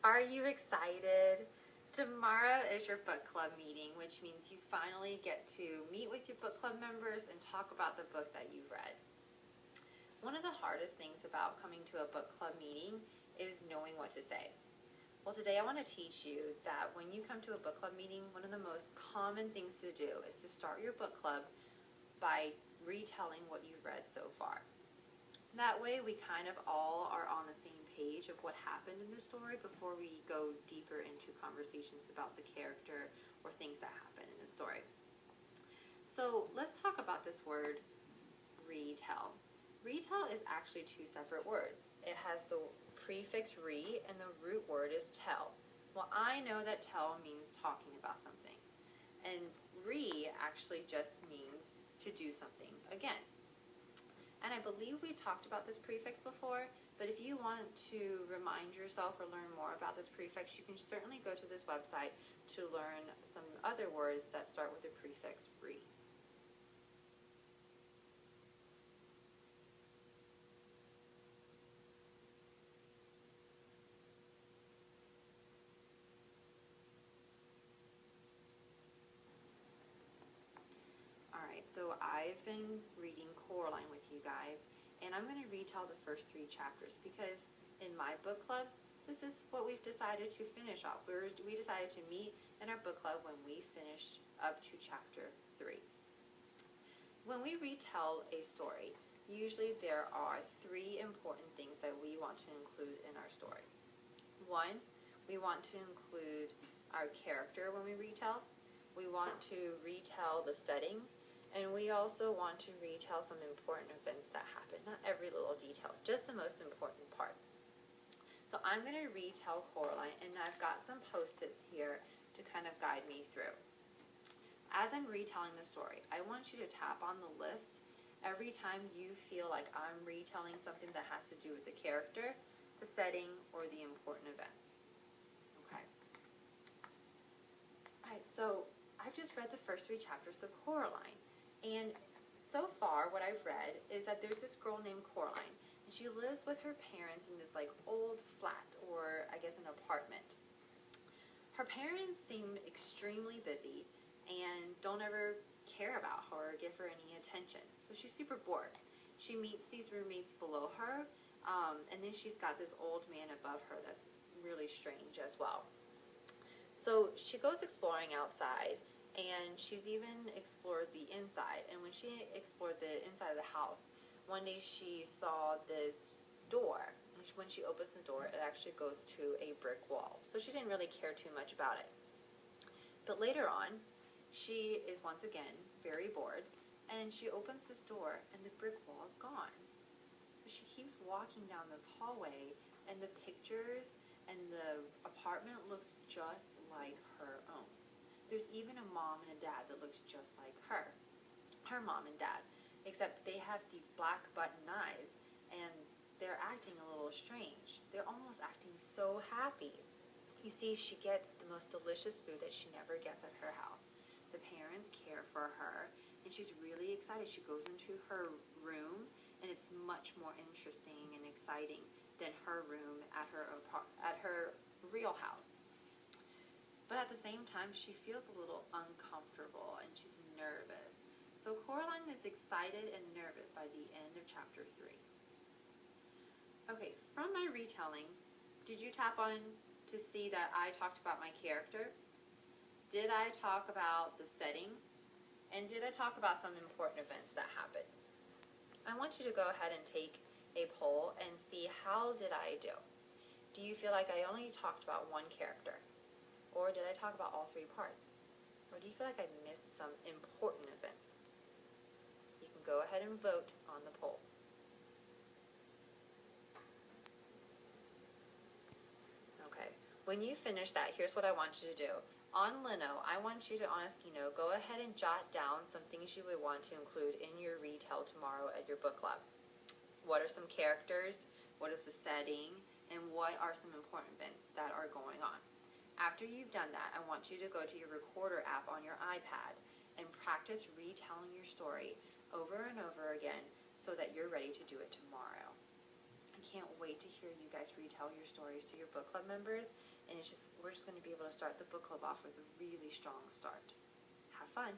Are you excited? Tomorrow is your book club meeting, which means you finally get to meet with your book club members and talk about the book that you've read. One of the hardest things about coming to a book club meeting is knowing what to say. Well, today I want to teach you that when you come to a book club meeting, one of the most common things to do is to start your book club by retelling what you've read so far. That way we kind of all are on the same page of what happened in the story before we go deeper into conversations about the character or things that happen in the story. So let's talk about this word, retell. Retell is actually two separate words. It has the prefix re and the root word is tell. Well, I know that tell means talking about something, and re actually just means to do something again. And I believe we talked about this prefix before, but if you want to remind yourself or learn more about this prefix, you can certainly go to this website to learn some other words that start with the prefix re. Alright, so I've been reading Coraline with you guys, and I'm going to retell the first 3 chapters because in my book club, this is what we've decided to finish off. We decided to meet in our book club when we finished up to chapter 3. When we retell a story, usually there are 3 important things that we want to include in our story. 1, we want to include our character when we retell. We want to retell the setting. And we also want to retell some important events that happen. Not every little detail, just the most important parts. So I'm going to retell Coraline, and I've got some post-its here to kind of guide me through. As I'm retelling the story, I want you to tap on the list every time you feel like I'm retelling something that has to do with the character, the setting, or the important events. Okay. Alright, so I've just read the first 3 chapters of Coraline. And so far, what I've read is that there's this girl named Coraline, and she lives with her parents in this like old flat, or I guess an apartment. Her parents seem extremely busy and don't ever care about her or give her any attention. So she's super bored. She meets these roommates below her, and then she's got this old man above her that's really strange as well. So she goes exploring outside, and she's even explored the inside. And when she explored the inside of the house, one day she saw this door. And when she opens the door, it actually goes to a brick wall. So she didn't really care too much about it. But later on, she is once again very bored, and she opens this door, and the brick wall is gone. So she keeps walking down this hallway, and the pictures and the apartment looks just like her own. There's even a mom and a dad that looks just like her mom and dad, except they have these black button eyes, and they're acting a little strange. They're almost acting so happy. You see, she gets the most delicious food that she never gets at her house. The parents care for her, and she's really excited. She goes into her room, and it's much more interesting and exciting than her room at her real house. But at the same time, she feels a little uncomfortable and she's nervous. So Coraline is excited and nervous by the end of chapter 3. Okay, from my retelling, did you tap on to see that I talked about my character? Did I talk about the setting? And did I talk about some important events that happened? I want you to go ahead and take a poll and see how did I do. Do you feel like I only talked about one character? Or did I talk about all 3 parts? Or do you feel like I missed some important events? You can go ahead and vote on the poll. Okay, when you finish that, here's what I want you to do. On Lino, I want you to honestly go ahead and jot down some things you would want to include in your retell tomorrow at your book club. What are some characters? What is the setting? And what are some important events that are going on? After you've done that, I want you to go to your recorder app on your iPad and practice retelling your story over and over again so that you're ready to do it tomorrow. I can't wait to hear you guys retell your stories to your book club members and we're just going to be able to start the book club off with a really strong start. Have fun.